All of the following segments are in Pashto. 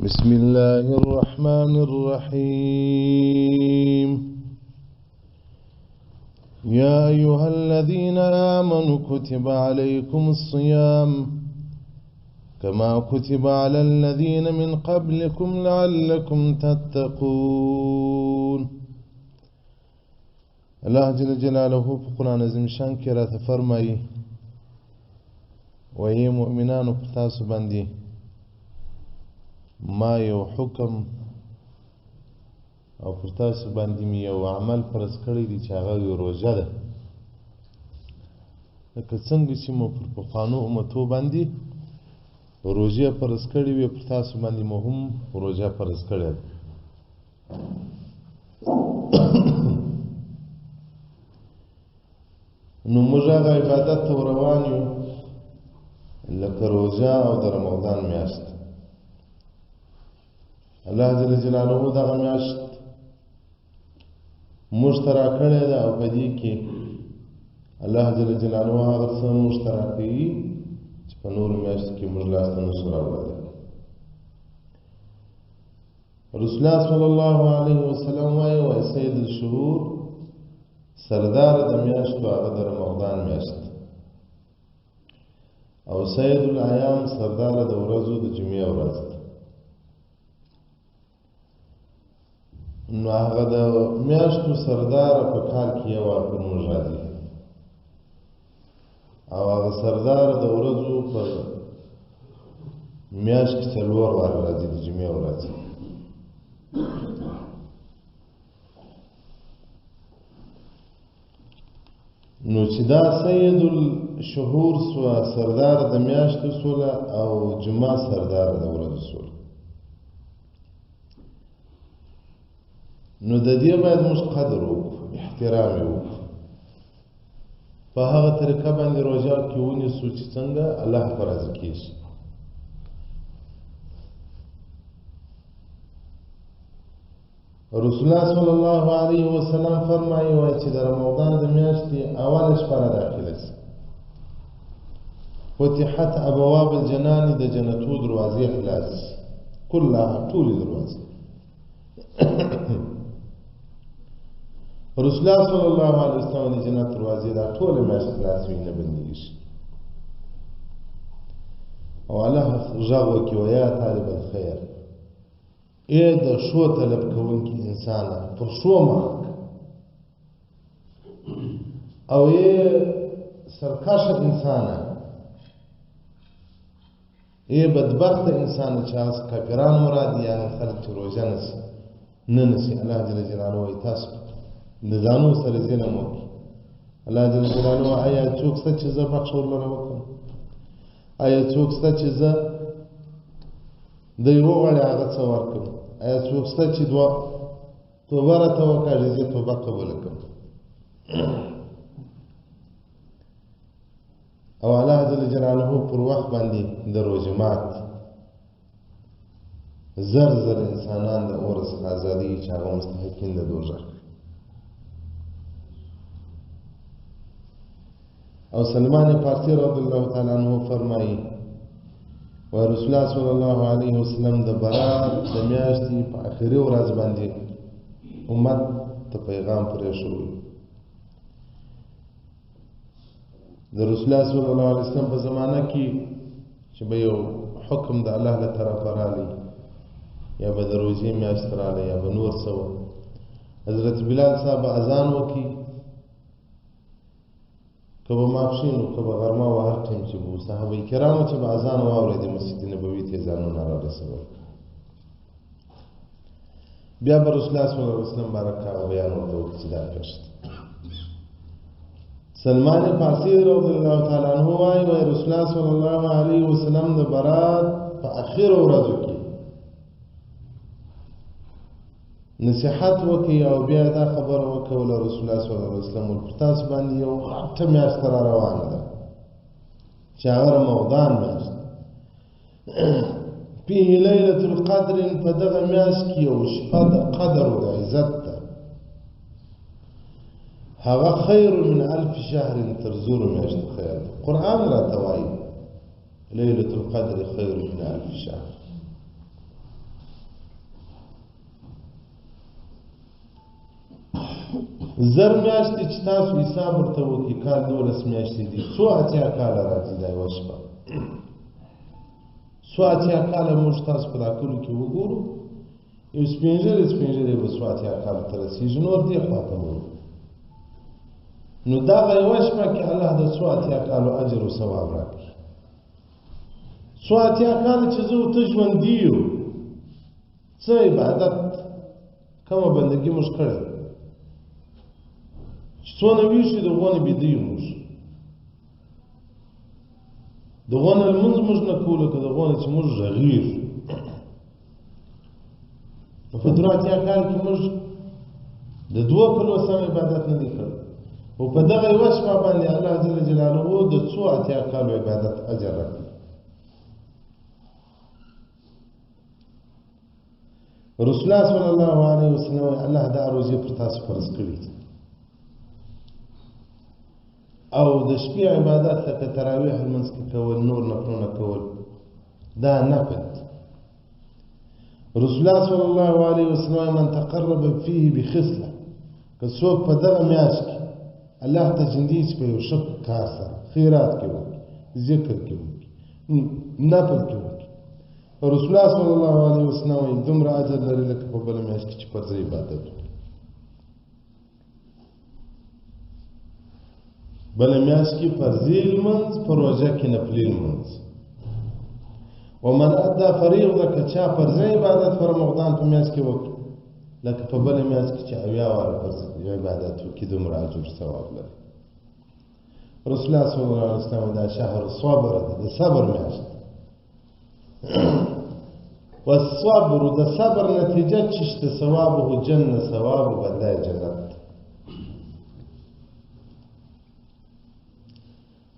بسم الله الرحمن الرحيم يا أيها الذين آمنوا كتب عليكم الصيام كما كتب على الذين من قبلكم لعلكم تتقون. الله جل جلاله في قرآن عظیم شان کې راته فرمایي وایي مؤمنانو په تاسو باندې ما یو حکم او پر تاسو باندې مې یو عمل فرض کړی دی چې هغه یو روژه ده، لکه څنګه چې مو پر پخوانو امتو باندې روژه فرض کړې وي پر تاسو باندې مو هم روژه فرض کړې ده. نو موږ هغه عبادت ته روان یو لکه روژه او د رمضان میاشت. الله جل جلاله دغه میاشت موږ ته راکړې ده او په دې کې الله جل جلاله هغه څه موږ ته راکوي چې په نورو میاشتو کې موږ لاسته نشو راوړلی. رسول الله صلی الله علیه وسلم وایي وایي سید الشهور سردار د میاشتو هغه د رمضان میاشت او سید الایام سردار د ورځو د جمعې ورځ ده. نو هغه د میاشتو سردار په کال کې یو وار پر موږ راځي او هغه سردار د ورځو په میاشت کې څلور وار راځي د جمعې ورځ. نو چې دا سید الشهور سوه سردار د میاشتو سوله او جمعه سردار د ورځو سوله، نو د دې باید موږ قدر وکړو، احترام یې وکړو، په هغه طریقه باندې روژه کې ونیسو چې څنګه الله په راضي کېږي. رسول الله صلی الله علیه وسلم فرمایي وایي چې د رمضان د میاشتې اوله شپه را داخله شي فتحت ابواب الجنان د جنتو دروازې خلاص شي، کلها ټولې دروازې. رسول الله صلی الله علیه وسلم د جنت دروازې دا ټوله میاشت خلاص وي، نه بندېږي. او الله غږ وکړي ویا طالب الخیر، ای د شو طلب کوونکي انسانه پر شو مخک، او ای سرکشه انسانه، ای بدبخت انسانه چې هغه کافران مراد دي، هغه خلک چې روژه نه نسي. الله جل جلاله وایي تاسو د ځانو سره ظلم وکړي. الله جل جلاله آیا څوک شته چې زه بخښ ورلره وکړم؟ آیا څوک شته چې زه د یو غړي هغه څه ورکړم؟ آیا څوک شته چې توبه راته وکړي زه توبه قبوله کړم؟ او الله جل جلاله پر وخت باندې د روژې مات زر انسانان د اور څخه ازادي چې هغه مستحقین د دوزخ. او سلمان فارسی رضی الله تعالی عنہ فرمایي و رسول الله صلی الله علیه وسلم د برات د میاشتې په اخري ورځ باندې امت ته پیغام پرې شوی. د رسول الله صلی الله علیه وسلم په زمانه کې چې به یو حکم د الله له طرفه رالی، یا به د روژې میاشت رالی، یا به نور څه، حضرت بلال صاحب اذان وکړي، که به ماپښین و که به غرمه و هر ټیم چې به صحابه کرامو چې به اذان واورېدې مسجد نبوي ته ځانونه رارسول. بیا به رسول الله صلی الله علیه وسلم بارک هغه بیان ورته وکړي چې دا پېښ ده. سلمان فارسی رضی الله تعالی عنہ وایي رسول الله صلی الله علیه وسلم د برات په اخرو ورځو کې نصیحت وکړي او بیا دا خبره وکوله رسول الله صلی الله علیه وسلم پر تاسو باندې یو غټه میاشت را روانه ده چې هغه رمضان میاشت فيه لیلة القدر، په دغه میاشت کې یو شپه د قدر او د عزت ده، هغه خیر من الف شهر، تر زرو میاشتو خیر ده. قرآن راته وایي لیلة القدر خیر من الف شهر. زر میاشتې چې تاسو حساب ورته وکړئ کال 12 میاشتې دي څو اتیا کاله راځي دا یوه شپه څو اتیا کاله موږ تاسو په دا کلو کې وګورو یو سپینږیری به څو اتیا کالو ته رسېږي نور دې خواته مرو نو دغه یوه شپه کې الله د څو اتیا کالو اجر و ثواب راکړي څو اتیا کاله چې زه او ته ژوندي یو څه عبادت کومه بندګي موږ کړې چې څونه ویښ د غونې بیده یو موږ د غونې لمونځ موږ نه کوو که د غونې چې موږ غږیر نو په درې اتیا کال کې موږ د 2 کلو سم عبادت نه دی کړی او په دغه یوه شپه باندې الله جل جلاله د څو اتیا کالو عبادت اجر راکړي رسول الله صلی الله علیه وسلم الله دا روزي پر تاسو فرض کړی او د شپې عبادت لکه تراویح لمونځ کې کول نور نفلونه کول دا نفل رسول الله صلی الله علیه وسلم من تقرب فيه بخصله که څوک په دغه میاشت کې الله ته جندي په یو ښه کار سره خیرات کې وکړي ذکر کې وکړي نفل کې وکړي رسول الله صلی الله علیه وسلم دومره اجر لري لکه په بله میاشت کې چې فرض عبادت وکړي بله میاشت کې فرضي لمونځ په روژه کې نفلي لمونځ ومن ادى فريضه که چا فرضي عبادت په رمضان په میاشت کې وکړي لکه په بله میاشت کې چې 80 واره فرضي عبادت وکړي دومره اجر ثواب لري رسول الله صلی الله علیه وسلم دا شهر الصبر د صبر میاشت والصبر د صبر نتیجه چې شته ثوابه جنه ثواب بدلای جنت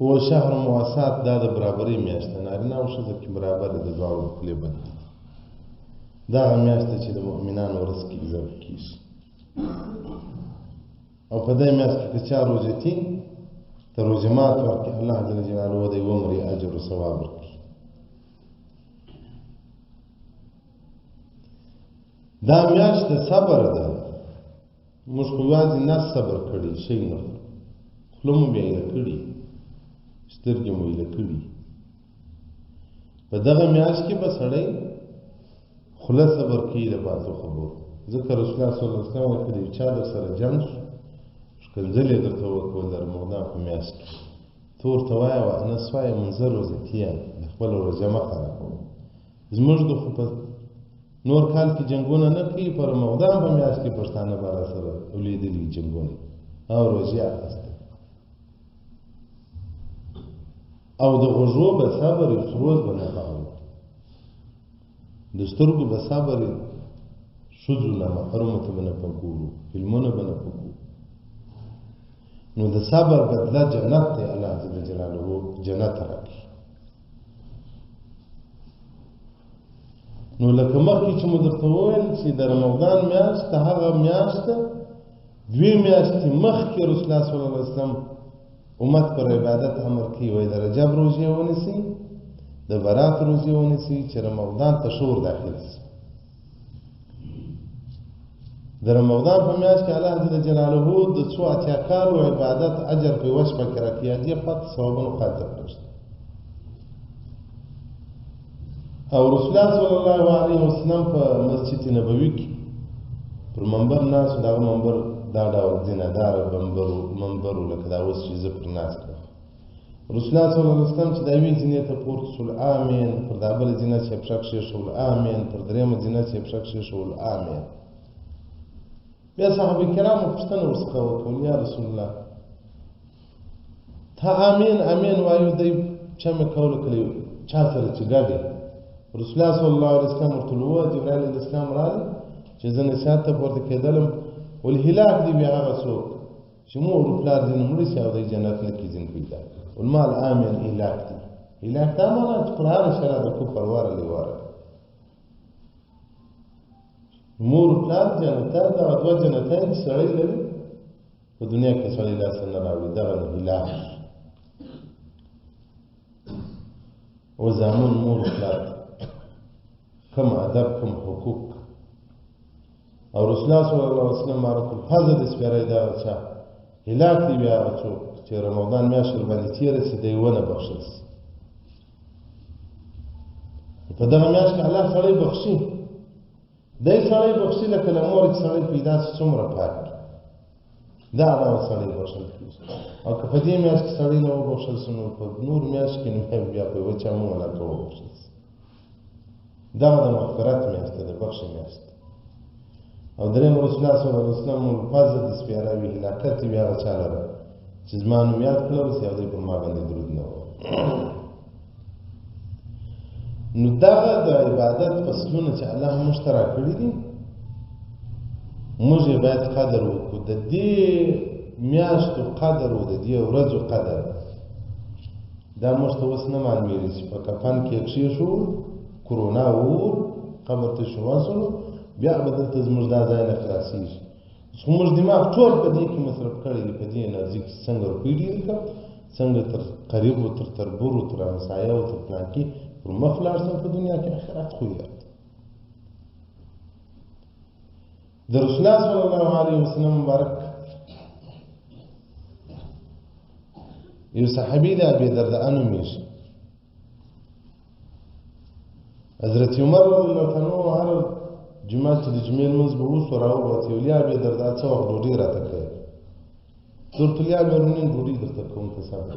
هو شهر مواسات دا د برابرۍ میاشت ده نارینه او ښځه کې برابر د دواړو خولې بند دي دا هغه میاشت ده چې د مؤمنانو ورځ کې ذبح کېږي او په دې میاشت کې که چا روژه ټینګ ته روژه مات ورکړي الله جل جلاله د یوه عمرې اجر و ثواب ورکړي دا میاشت د صبر ده موږ خو یوازې نس صبر کړي شی نه خوله مو بیا ایله کړي سترګې مو ایله کړي په دغه میاشت کې به سړی خوله صبر کوي د بعضو خبرو ځکه رسول الله صلی الله علیه وسلم که د یو چا در سره جنګ شو ښکنځل یې درته وکول د رمضان په میاشت کې ته ورته وایه انس وایه منظر روزتیان د خپله روژه مه خرابوه زموږ د خو په نور کال کې جنګونه نه کوي په رمضان په میاشت کې پښتانه به را سره ولیدلي جنګونه او روژې اخیسته او د غوږو به صبر یې سروز به نه خاورو د سترګو به صبر یې ښځو نه محرومو ته به نه پګورو فلمونه به نه پګورو نو د صبر بدله جنت دی الله جل جلاله جنت راکړي نو لکه مخکې چې مو درته وویل چې د رمضان میاشت د هغه میاشت ده 2 میاشتې مخکې رسول الله صلی الله علیه وسلم امت پر عبادت امر کوي وایي د رجب روژې ونیسئ د برات روژې ونیسئ چې رمضان ته ښه ور داخل شي د رمضان په میاشت کې الله جل جلاله د څو اتیا کالو عبادت اجر په یوه شپه کې راکړي دې خواته ثوابونو خاطر پرېږدي او رسول الله صلی الله علیه وسلم په مسجد نبوي کې پر منبر ناست و دغه منبر دا ډول زینه‌دار منبر لکه دا اوس چې زه پر ناست یم رسول الله صلی الله علیه وسلم چې دا یوې زینې ته پورته شول امین پر دا بله زینه چې یې پښه کښېښول امین پر درېیمه زینه چې یې پښه کښېښول امین بیا صحابه کرامو پوښتنه ورڅخه وکړل یا رسول الله تا امین امین وایو دی چمې کوله کله چا سره چې ګډ رسول الله صلی الله علیه وسلم ورته وویل جبرائیل علیه السلام راغی چې زه نصیحت ته پورته کېدلم ولې هلاک دی بیا هغه څوک چې مور و پلار ځینې مړي شي او دی جنت نه کې ځین پیدا والمال امین هلاک دی هلاک دا معنا چې پر هره شرع د کفر ورلې ورلې مور و پلار جنتان دغه 2 جنتان چې سړی لري په دنیا کې سړی لاسه نه راوړي دغه نه هلاک و زامن مور و پلار کم ادب کم حقوق او رسول الله صلی الله علیه وسلم بارک الفضل د سپیری دغه چا هلاک دی بیا هغه څوک چې رمضان میاشت ورباندې تېره سي دی ونه بخښل سي په دغه میاشت کې الله سړی بخښي دی سړی بخښي لکه له مورې چې سړی پیدا سي څومره پاک دا علاوه سړی بخښل کېږي او که په دې میاشت کې سړی نه وبخښل سي نو په نور میاشت کې نو بیا په یوه چا مو هلاکه وبخښل سي دغه د مغفرت میاشت ده د بخښې میاشت او درېیم رسول الله صلی الله علیه وسلم الفضل د سپېراوي هلاکت وي هغه چا لره چې زما نوم یاد کړل سي او دوی پر ما باندې درود نه وایي نو دغه د عبادت فصلونه چې الله موږ ته راکړي دي موږ یې باید قدر وکړو د دې میاشتو قدر و د دې ورځو قدر دا موږ ته اوس نه معلومېږي چې په کفن کې کښېښو کرونا وور قبر ته شو واصلو بیا به دلته زموږ دا ځای نه خلاصېږي خو موږ دماغ ټول په دې کې مصرف کړی دی په دې انرژي کې څنګه روپۍ ډېرې کړم څنګه تر قریبو تر تربورو تر همسایهو تر پلانکي پر مخ ولاړ شم په دنیا کې آخرت خو یاد د رسول الله صلی الله علیه وسلم مبارک یو صحابي د ابي درداء نومېږي حضرت عمر رضی الله عنه هر جمعه چې د جمعې لمونځ به وسو راووت یو لیا ابي درداء څه وخت ډوډۍ راته کوي درته لیا مېرمنې ډوډۍ درته کوم ته صبر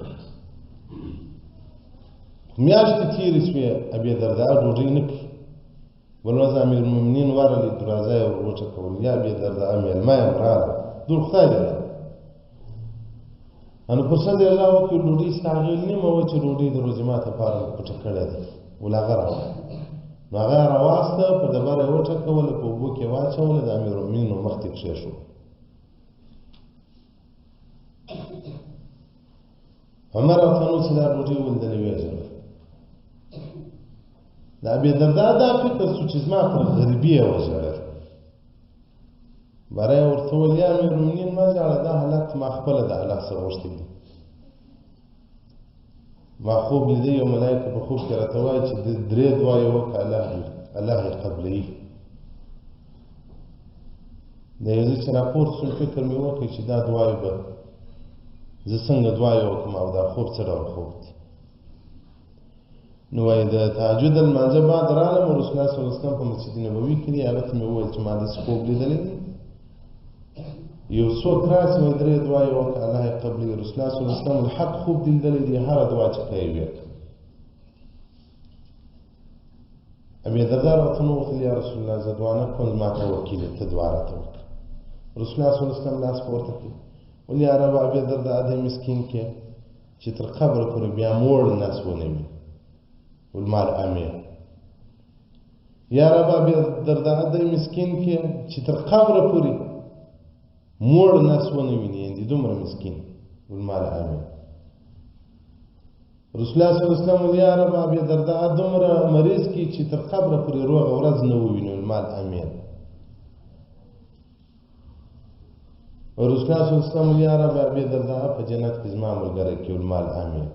میاشتې تېرې شوې ابي درداء ډوډۍ نه کوي بل ورځ امیرالمؤمنین ورغلې دروازه یې ور وټکول یا ابي درداء مېلمه یم راغله دور خدای دې انو پر څه دې الله وکړي ډوډۍ ستا هغې نیمه وه چې ډوډۍ د روژې ماته پاره پټه کړې ده ول هغه راوړه نو هغه یې راواخته په ډبره یې وټکوله په اوبو کې یې واچوله د امیرالمؤمنینو مخ ته کښېښود عمر ورته نو چې دا ډوډۍ ولیدلې ویې ژړل د ابي درداء دا فکر شو چې زما پر غریبي یې وژړل باره یې ورته وویل یا امیرالمؤمنین مه ژاړه دا حالت ما خپله د الله څخه غوښتي دي ما خوب لیده یو ملایکه په خوب کې راته وایي چې درې دعاې وکړه الله یې قبلوي د یو ځای چې راپورته شوم فکر مې وکړ چې دا دعاې به زه څنګه دعاې وکړم او دا خوب څه ډول خوب دی نو وایي د تهجد لمانځه بعد رالم او رسول الله صلی الله علیه وسلم په مسجد نبوي کې دی هغه ته مې وویل چې ما داسې خوب لیدلی دی یو څوک راسي وایي درې دعاې وکړه الله یې قبلوي رسول الله صلی الله علیه وسلم الحق خوب دې لیدلی دی هره دعا چې کوې ویې کړه ابي درداء راته وویل یا رسول الله زه دعا نه کوم زما ته وکیل ته دعا راته وکړه رسول الله صلی الله علیه وسلم لاس پورته کړي ویل یا رب ابي درداء دې مسکین کې چې تر قبره پورې بیا موړ نس ونه وي والمال امين یا رب ابي درداء دې مسکین کې چې تر قبره پورې موړ نس ونه ویني دې دومره مسکین والمال امين رسول الله صلی الله علیه وسلم یا رب ابي درداء دومره مریض کی چې تر قبره پورې روغ ورځ نه وویني المال امين او رسول الله صلی الله علیه وسلم یا رب ابي درداء په جنت کې زما ملګری کی المال امين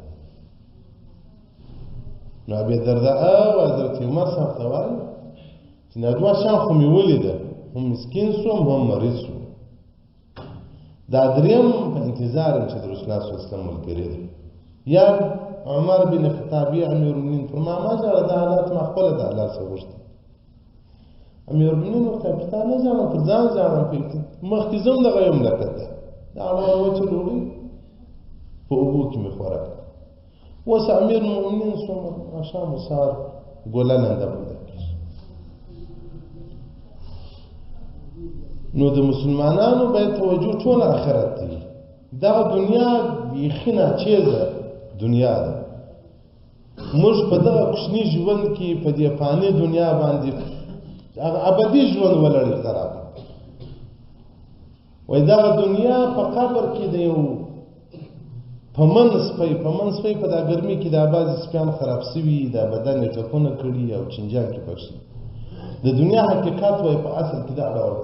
نو ابي درداء او حضرت عمر صاحب ته وایي چې دا دوه شان خو مې ولیده هم مسکین سوم هم مریض سوم دا دریم په انتظار یم چې د رسول الله صلی الله علیه وسلم ملګری دی یا عمر بن خطاب امیرالمؤمنین فرما ما ژاړه دا حالات ما خپله د الله څخه غوښتي امیرالمؤمنین ورته پر تا نه ژاړم پر ځان ژاړم مخکې زه هم دغه یم لکه ده دا هغه وچه ډوډۍ په اوبو کې مې خوراک اوس امیرالمؤمنین څومره ماښام و سهار ګوله لنده پیدا کېږي نو د مسلمانانو باید توجه ټول آخرت ته وي دغه دنیا بیخي ناچیزه دنیا ده موږ په دغه کوچني ژوند کې په دې فاني دنیا باندې هغه ابدي ژوند ولري خراب وای دغه دنیا په قبر کې د یو په من سپی په دا ګرمي کې د بعضې سپیان خراب سوي د بدن یې ټپونه کړي او چنجان کې پټ شي د دنیا حقیقت وای په اصل کې دا ډول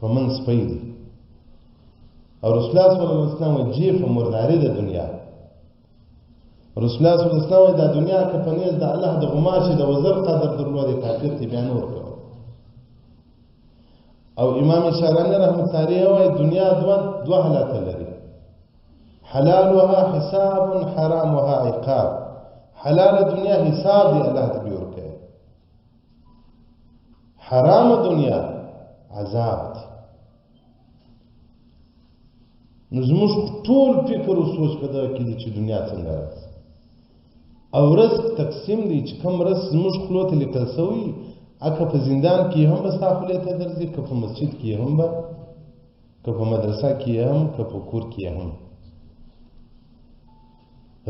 په من سپی دی او رسول الله صلی الله علیه وسلم وایي جیفه مرداري د دنیا رسول الله صلی الله علیه وسلم دا دنیا که په نیز د الله د غماشي د وزر قدر درلودې کافر ته بیا نه ورکوه او امام شارانی رحمت الله علیه وایي دنیا دوه حالته لري، حلالها حساب حرامها عقاب. حلال دنیا حساب دی الله دې ورکړي، حرام دنیا عذاب دی. نو زموږ ټول فکر او سوچ په دغه کې دی چې دنیا څنګه راځي او رزق تقسیم دی چې کوم رزق زموږ خولو ته لیکل سوی، که په زندان کې هم به ستا خولې ته درځي، که په مسجد کې هم به، که په مدرسه کې هم، که په کور کې هم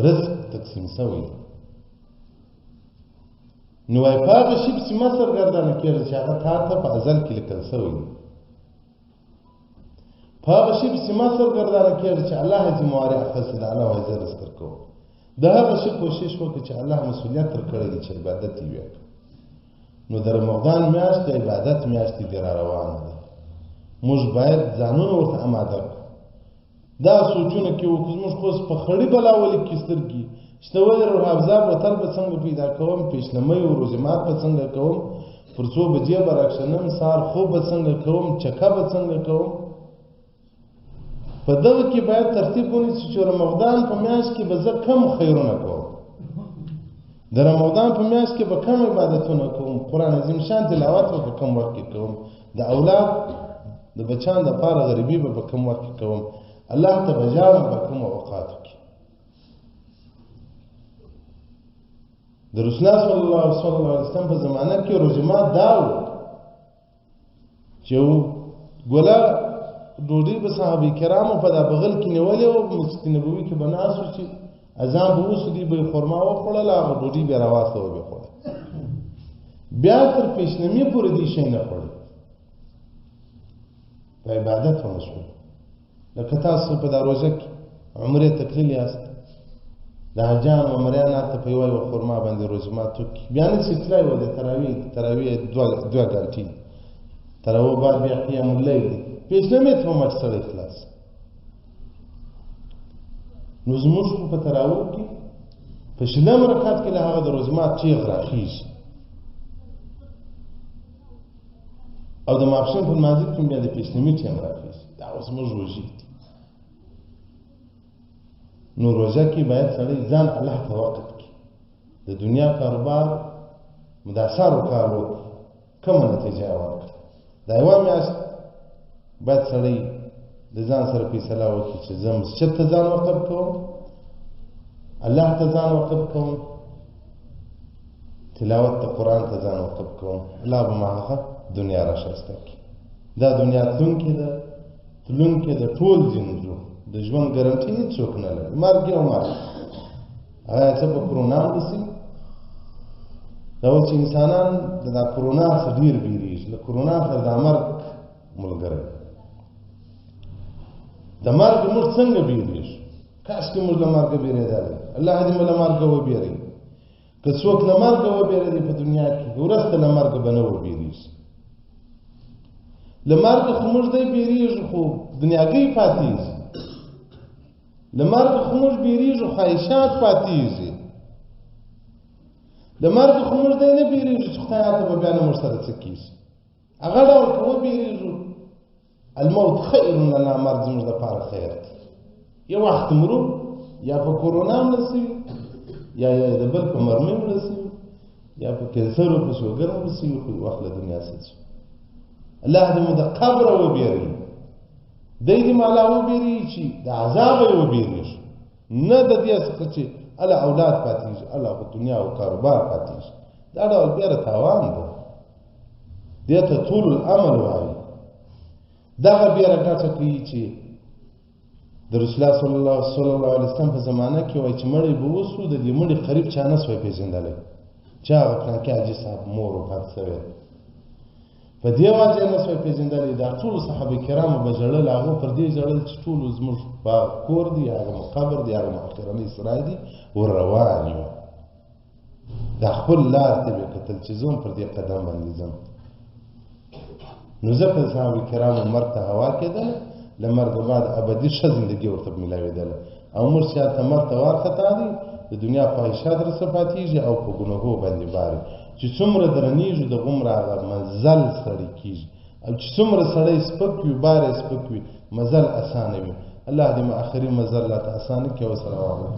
رزق تقسیم سوی. نو وایي په هغه شي پسې مه سرګردانه کېږه چې هغه تا ته په ازل کې لیکل سوی دی. په هغه شي پسې مه سرګردانه کېږه چې الله یې ذمواري اخیستې ده، الله وایي زه رزق درکوم. د هغه شي کوشش وکړه چې الله مسؤلیت درکړی دی چې عبادت یې وکړه. نو د رمضان میاشت د عبادت میاشت دی را روانه ده، موږ باید ځانونه ورته اماده کړو. دا سوچونه کې وکړو زموږ خو اوس په خړې بلاولې کې سترګې چې ولې روحافزا بوتل به څنګه پیدا کوم، پیشلمۍ او روزمات به څنګه کوم، پر څو بجې به راکښنم، سهار خوب به څنګه کوم، چکه به څنګه کوم. په دغه کې باید ترتیب ونیسو چې رمضان په میاشت کې به زه کم خیرونه کوم، د رمضان په میاشت کې به کم عبادتونه کوم، قرآن عظیم شان تلاوت به په کم وخت کې کوم، د اولاد د بچان دپاره غریبي به په کم وخت کې کوم، الله ته به ژاړم په کومو اوقاتو کې. د رسول الله صلی الله علیه وسلم په زمانه کې روزمات دا و چې ګوله ډوډۍ به صحابه کرامو په دا بغل کې نیولې وه، په مسجد نبوي کې به ناست وو چې اذان به وسو، دوی به یې خرما وخوړله، هغه ډوډۍ به یې راواخته وه، به یې خوړه. بیا تر پیشنمي پورې دې شی نه خوړل، په عبادت هم وشول. لکه تاسو په دا روژه کې عمرې ته تللي یاست، د حاجیانو او مریانو هلته په یوه خرما باندې روژه مات وکړي، بیا نه چې تللی وه د تراویح 2 ګنټې، تراویح بعد بیا قیام اللیل دی، پیشنمې ته هم سړی خلاص. نو زموږ خو په تراویح کې په 20 رکعت کې له هغه د روژه مات چیغ راخېږي، او د ماپښین په لمانځه کې بیا د پیشنمې ټیم راخېږي. دا اوس زموږ روژې دي. نو روژه کې باید سړی ځان الله ته وقف کړي، د دنیا کاروبار مداسارو کار وکړي، کومه نتیجه یې ورکړه. دا یوه میاشت باید سړی د ځان سره فیصله وکړي چې زه مسجد ته ځان وقف کوم، الله ته ځان وقف کوم، تلاوت د قرآن ته ځان وقف کوم، الله به ما هغه دنیا را ښایسته کړي. دا دنیا تلونکې ده، تلونکې ده، ټول ځینځو د ژوند ګرنټي هېڅوک نه لري، مرګ یو مرګ. هغه څه په کرونا رسي، دا اوس چې انسانان د دا کرونا څخه ډېر بیریږي، له کرونا سره دا مرګ ملګری. د مرګ موږ څنګه بیریږو؟ کاشکې موږ له مرګه بیرېدلی، الله دې مو له مرګه وبېروي. که څوک له مرګه وبېرېدی په دنیا کې، وروسته له مرګه به نه وبېرېږي. له مرګه خو موږ دی بیریږو، خو دنیاګۍ پاتېږي. له مرګه خو موږ بیریږو، خواهشات پاتېږي. له مرګه خو موږ دی نه بیریږو چې خدای هلته به بیا نه موږ سره څه کېږي. هغه ډول که وبېرېږو، الموت خیر لنا، مرګ زموږ دپاره خیر دی. یو وخت مرو، یا په کرونا مړه سوي، یا د بل په مرمۍ مړه سوي، یا په کینسر او په شوګر مړه سوي، خو وخت له دنیا څه شو. الله دې مو د قبره وبېروي، دی دې مو الله وبېروي چې د عذابه یې وبېرېږو، نه د دې څخه چې الله اولاد پاتېږي، الله په دنیا او کاروبار پاتېږي. دا ډول بېره تاوان ده، دې ته طول الامل وایي. دغه بېره ګټه کوي چې د رسول الله صلی الله علیه وسلم په زمانه کې وایي چې مړی به وسو، د دې مړي قریب چا نه سوی پېژندلی چې هغه پلانکي حاجي صاحب مور وفات سوی، په دې وجه یې نه سوی پېژندلی. دا ټولو صحابه کرامو به ژړل، هغو پر دې ژړل چې ټولو زموږ په کور دی، هغه مو قبر دی، هغه مو اخرنی سرای دی، ور روان یو. دا خپل لار ته به کتل چې زه هم پر دې قدم باندې ځم. نو ځکه صحابه کرامو مرګ ته هوا کېدله، له مرګه بعد ابدي ښه زندګي ورته میلاوېدله. او موږ چې هلته مرګ ته وارخطا دي، د دنیا خواهشات رسه پاتېږي او په ګناهو باندې باري، چې څومره درنېږو د غومره هغه منزل ستړی کېږي او چې څومره سړی سپک وي بار یې سپک وي مزل اسانه وي الله دې ما اخري مزل لا ته اسانه کې او سره واغله